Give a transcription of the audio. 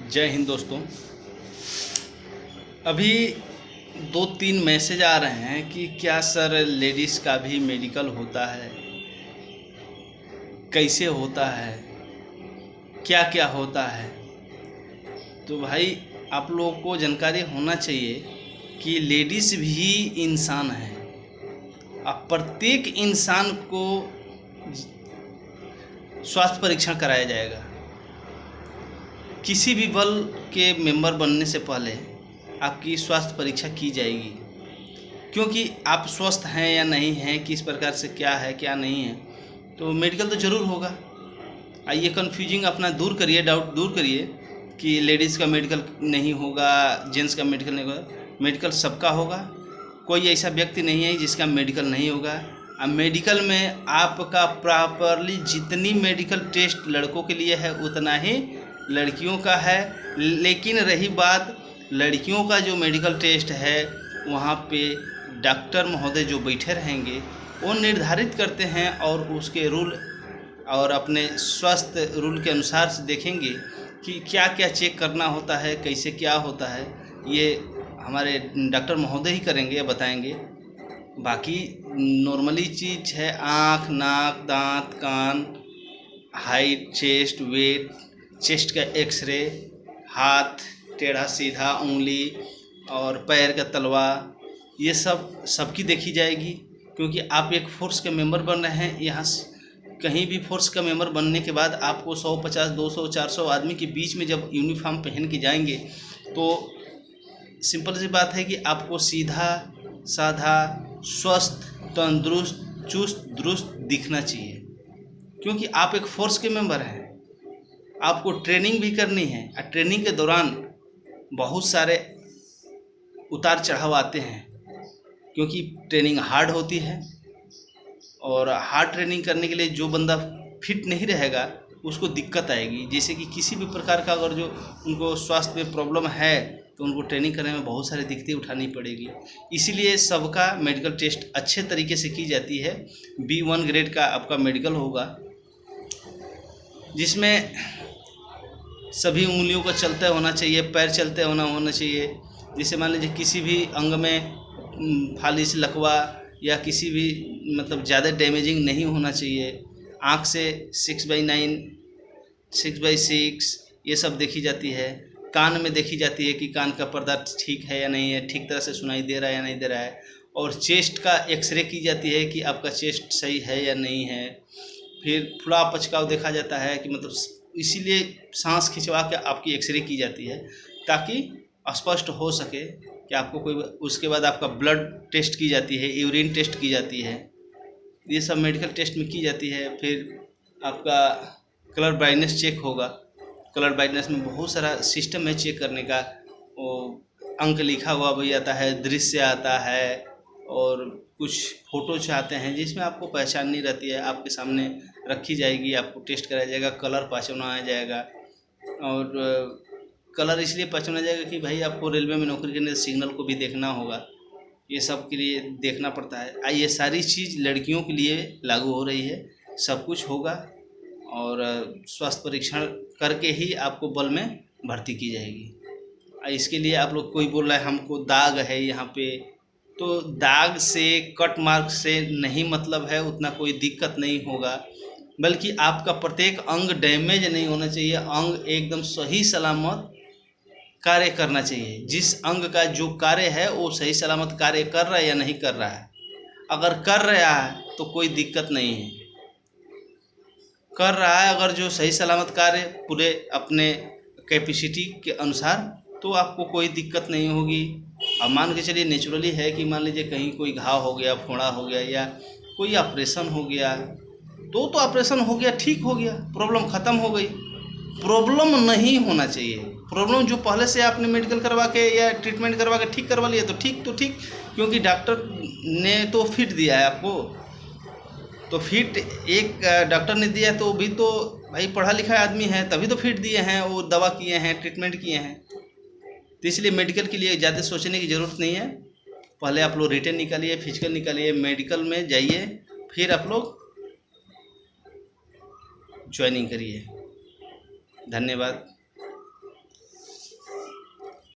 जय हिंद दोस्तों। अभी 2-3 मैसेज आ रहे हैं कि क्या सर लेडीज़ का भी मेडिकल होता है, कैसे होता है, क्या क्या होता है। तो भाई आप लोगों को जानकारी होना चाहिए कि लेडीज़ भी इंसान है। अब प्रत्येक इंसान को स्वास्थ्य परीक्षण कराया जाएगा। किसी भी बल के मेंबर बनने से पहले आपकी स्वास्थ्य परीक्षा की जाएगी, क्योंकि आप स्वस्थ हैं या नहीं हैं, किस प्रकार से क्या है क्या नहीं है, तो मेडिकल तो ज़रूर होगा। आइए कन्फ्यूजिंग अपना दूर करिए, डाउट दूर करिए कि लेडीज़ का मेडिकल नहीं होगा, जेंट्स का मेडिकल नहीं होगा। मेडिकल सबका होगा, कोई ऐसा व्यक्ति नहीं है जिसका मेडिकल नहीं होगा। अब मेडिकल में आपका प्रॉपरली जितनी मेडिकल टेस्ट लड़कों के लिए है उतना ही लड़कियों का है। लेकिन रही बात लड़कियों का, जो मेडिकल टेस्ट है वहाँ पे डॉक्टर महोदय जो बैठे रहेंगे वो निर्धारित करते हैं और उसके रूल और अपने स्वास्थ्य रूल के अनुसार से देखेंगे कि क्या क्या चेक करना होता है, कैसे क्या होता है। ये हमारे डॉक्टर महोदय ही करेंगे या बताएंगे। बाकी नॉर्मली चीज़ है आँख, नाक, दांत, कान, हाइट, चेस्ट, वेट, चेस्ट का एक्सरे, हाथ टेढ़ा सीधा, उंगली और पैर का तलवा, ये सब सबकी देखी जाएगी। क्योंकि आप एक फोर्स के मेंबर बन रहे हैं। यहाँ कहीं भी फोर्स का मेंबर बनने के बाद आपको 150, 200, 400 आदमी के बीच में जब यूनिफॉर्म पहन के जाएंगे तो सिंपल सी बात है कि आपको सीधा साधा, स्वस्थ, तंदुरुस्त, चुस्त दुरुस्त दिखना चाहिए। क्योंकि आप एक फोर्स के मेंबर हैं, आपको ट्रेनिंग भी करनी है और ट्रेनिंग के दौरान बहुत सारे उतार चढ़ाव आते हैं, क्योंकि ट्रेनिंग हार्ड होती है। और हार्ड ट्रेनिंग करने के लिए जो बंदा फिट नहीं रहेगा उसको दिक्कत आएगी। जैसे कि किसी भी प्रकार का अगर जो उनको स्वास्थ्य में प्रॉब्लम है तो उनको ट्रेनिंग करने में बहुत सारी दिक्कतें उठानी पड़ेगी। इसीलिए सबका मेडिकल टेस्ट अच्छे तरीके से की जाती है। B1 ग्रेड का आपका मेडिकल होगा, जिसमें सभी उंगलियों का चलते होना चाहिए, पैर चलते होना चाहिए। जैसे मान लीजिए किसी भी अंग में फालिश, लकवा या किसी भी मतलब ज़्यादा डैमेजिंग नहीं होना चाहिए। आँख से 6/9, 6/6 ये सब देखी जाती है। कान में देखी जाती है कि कान का पर्दा ठीक है या नहीं है, ठीक तरह से सुनाई दे रहा है या नहीं दे रहा है। और चेस्ट का एक्सरे की जाती है कि आपका चेस्ट सही है या नहीं है। फिर फुला पचकाव देखा जाता है कि मतलब इसीलिए सांस खिंचवा के आपकी एक्सरे की जाती है ताकि स्पष्ट हो सके कि आपको कोई। उसके बाद आपका ब्लड टेस्ट की जाती है, यूरिन टेस्ट की जाती है, ये सब मेडिकल टेस्ट में की जाती है। फिर आपका कलर ब्राइटनेस चेक होगा। कलर ब्राइटनेस में बहुत सारा सिस्टम है चेक करने का। वो अंक लिखा हुआ भी आता है, दृश्य आता है और कुछ फोटोज आते हैं जिसमें आपको पहचान नहीं रहती है, आपके सामने रखी जाएगी, आपको टेस्ट कराया जाएगा, कलर पहचाना जाएगा। और कलर इसलिए पहचाना जाएगा कि भाई आपको रेलवे में नौकरी करने से सिग्नल को भी देखना होगा, ये सब के लिए देखना पड़ता है। ये सारी चीज़ लड़कियों के लिए लागू हो रही है, सब कुछ होगा। और स्वास्थ्य परीक्षण करके ही आपको बल में भर्ती की जाएगी। इसके लिए आप लोग, कोई बोल रहा है हमको दाग है यहाँ पे, तो दाग से, कट मार्क से नहीं मतलब है, उतना कोई दिक्कत नहीं होगा। बल्कि आपका प्रत्येक अंग डैमेज नहीं होना चाहिए, अंग एकदम सही सलामत कार्य करना चाहिए। जिस अंग का जो कार्य है वो सही सलामत कार्य कर रहा है या नहीं कर रहा है। अगर कर रहा है तो कोई दिक्कत नहीं है, कर रहा है अगर जो सही सलामत कार्य पूरे अपने कैपेसिटी के अनुसार, तो आपको कोई दिक्कत नहीं होगी। अब मान के चलिए नेचुरली है कि मान लीजिए कहीं कोई घाव हो गया, फोड़ा हो गया या कोई ऑपरेशन हो गया, तो ऑपरेशन हो गया, ठीक हो गया, प्रॉब्लम ख़त्म हो गई। प्रॉब्लम नहीं होना चाहिए। प्रॉब्लम जो पहले से आपने मेडिकल करवा के या ट्रीटमेंट करवा के ठीक करवा लिया तो ठीक, क्योंकि डॉक्टर ने तो फिट दिया है आपको। तो फिट एक डॉक्टर ने दिया है तो भी तो भाई पढ़ा लिखा आदमी है, तभी तो फिट दिए हैं, वो दवा किए हैं, ट्रीटमेंट किए हैं। तो इसलिए मेडिकल के लिए ज़्यादा सोचने की ज़रूरत नहीं है। पहले आप लोग रिटन निकालिए, फिजिकल निकालिए, मेडिकल में जाइए, फिर आप लोग ज्वाइनिंग करिए। धन्यवाद।